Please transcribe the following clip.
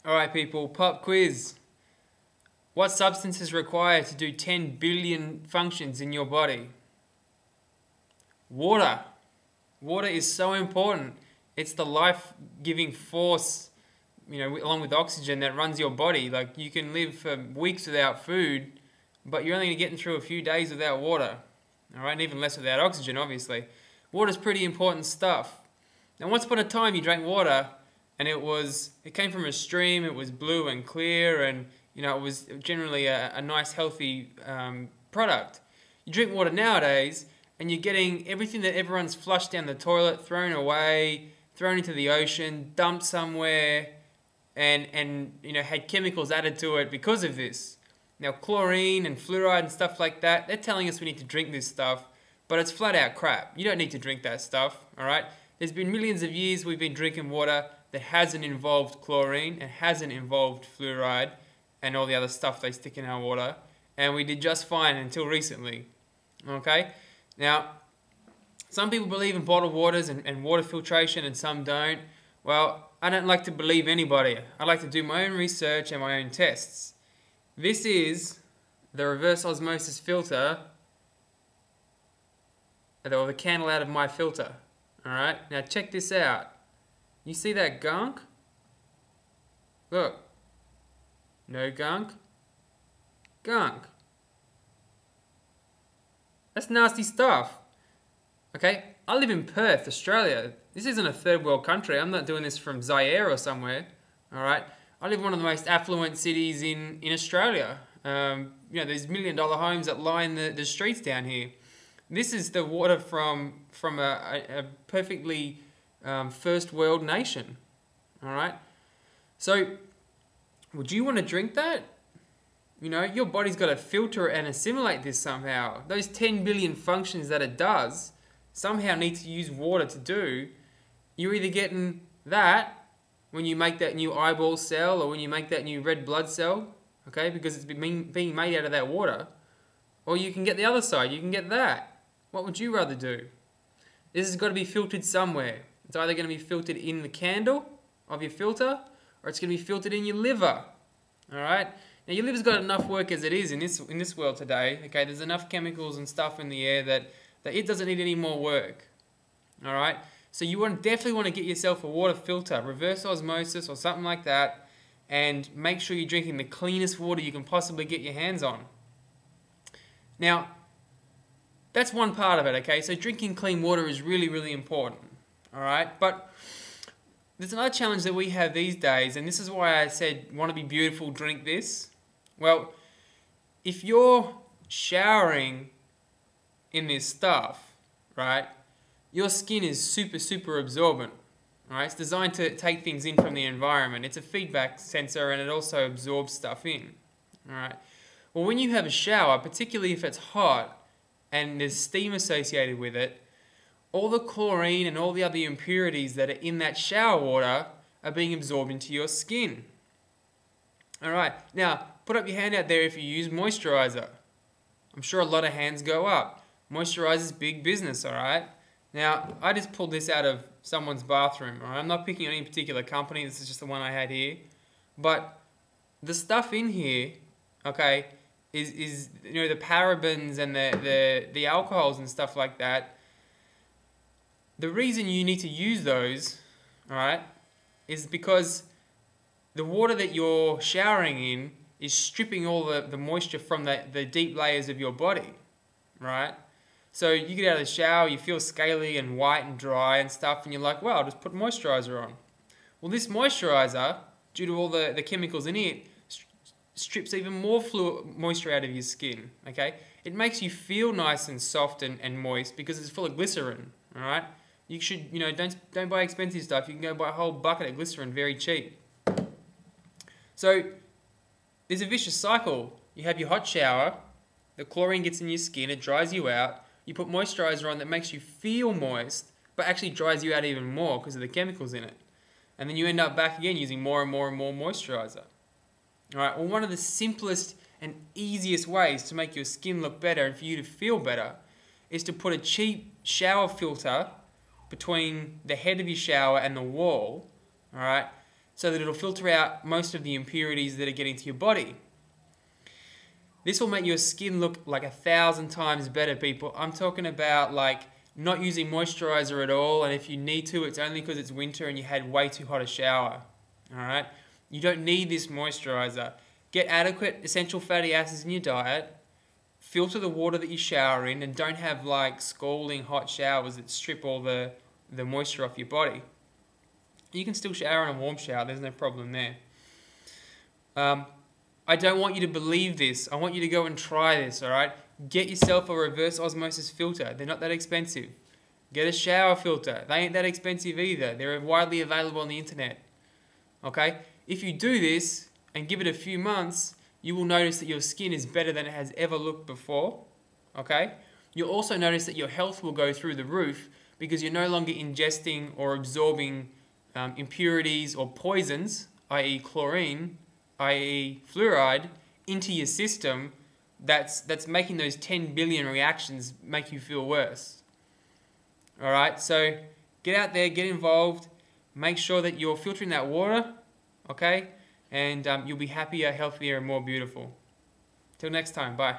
Alright people, pop quiz. What substance is required to do 10 billion functions in your body? Water. Water is so important. It's the life-giving force, along with oxygen that runs your body. Like, you can live for weeks without food, but you're only going to get through a few days without water. Alright, and even less without oxygen, obviously. Water's pretty important stuff. Now, once upon a time, you drank water, and it came from a stream. It was blue and clear, and it was generally a nice, healthy product. You drink water nowadays, and you're getting everything that everyone's flushed down the toilet, thrown away, thrown into the ocean, dumped somewhere, and had chemicals added to it because of this. Now, chlorine and fluoride and stuff like that, they're telling us we need to drink this stuff, but it's flat out crap. You don't need to drink that stuff, alright? There's been millions of years we've been drinking water that hasn't involved chlorine and hasn't involved fluoride and all the other stuff they stick in our water, and we did just fine until recently. Okay? Now, some people believe in bottled waters and water filtration and some don't. Well, I don't like to believe anybody. I like to do my own research and my own tests. This is the reverse osmosis filter, or the candle out of my filter. Alright? Now check this out. You see that gunk? Look. No gunk. Gunk. That's nasty stuff. Okay? I live in Perth, Australia. This isn't a third world country. I'm not doing this from Zaire or somewhere. Alright? I live in one of the most affluent cities in Australia. There's $1 million homes that line the streets down here. This is the water from a perfectly first world nation. Alright? So, would you want to drink that? Your body's got to filter and assimilate this somehow. Those 10 billion functions that it does somehow need to use water to do. You're either getting that when you make that new eyeball cell or when you make that new red blood cell, okay, because it's being made out of that water, or you can get the other side, you can get that. What would you rather do? This has got to be filtered somewhere. It's either going to be filtered in the candle of your filter, or it's going to be filtered in your liver. Alright? Now, your liver's got enough work as it is in this world today. Okay, there's enough chemicals and stuff in the air that it doesn't need any more work. Alright? So you definitely want to get yourself a water filter, reverse osmosis or something like that, and make sure you're drinking the cleanest water you can possibly get your hands on. Now, that's one part of it, okay? So drinking clean water is really, really important, all right? But there's another challenge that we have these days, and this is why I said, want to be beautiful, drink this. Well, if you're showering in this stuff, right, your skin is super, super absorbent, all right? It's designed to take things in from the environment. It's a feedback sensor, and it also absorbs stuff in, all right? Well, when you have a shower, particularly if it's hot, and there's steam associated with it, all the chlorine and all the other impurities that are in that shower water are being absorbed into your skin. Alright, now put up your hand out there if you use moisturizer. I'm sure a lot of hands go up. Moisturizer's big business, alright? Now, I just pulled this out of someone's bathroom, alright? I'm not picking on any particular company, this is just the one I had here. But the stuff in here, okay, is the parabens and the alcohols and stuff like that. The reason you need to use those, alright, is because the water that you're showering in is stripping all the moisture from the deep layers of your body, right? So you get out of the shower, you feel scaly and white and dry and stuff, and you're like, well, I'll just put moisturizer on. Well, this moisturizer, due to all the chemicals in it, strips even more moisture out of your skin, okay? It makes you feel nice and soft and moist because it's full of glycerin, alright? You should, don't buy expensive stuff. You can go buy a whole bucket of glycerin very cheap. So, there's a vicious cycle. You have your hot shower, the chlorine gets in your skin, it dries you out. You put moisturizer on that makes you feel moist, but actually dries you out even more because of the chemicals in it. And then you end up back again using more and more and more moisturizer. Alright, well, one of the simplest and easiest ways to make your skin look better and for you to feel better is to put a cheap shower filter between the head of your shower and the wall, alright, so that it'll filter out most of the impurities that are getting to your body. This will make your skin look like 1,000 times better, people. I'm talking about like not using moisturizer at all, and if you need to, it's only because it's winter and you had way too hot a shower. Alright? You don't need this moisturizer. Get adequate essential fatty acids in your diet, filter the water that you shower in, and don't have like scalding hot showers that strip all the moisture off your body. You can still shower in a warm shower, there's no problem there. I don't want you to believe this. I want you to go and try this, alright? Get yourself a reverse osmosis filter. They're not that expensive. Get a shower filter. They ain't that expensive either. They're widely available on the internet. Okay? If you do this and give it a few months, you will notice that your skin is better than it has ever looked before. Okay? You'll also notice that your health will go through the roof because you're no longer ingesting or absorbing impurities or poisons, i.e. chlorine, i.e. fluoride, into your system that's making those 10 billion reactions make you feel worse. Alright, so get out there, get involved, make sure that you're filtering that water, okay? And you'll be happier, healthier, and more beautiful. Till next time, bye.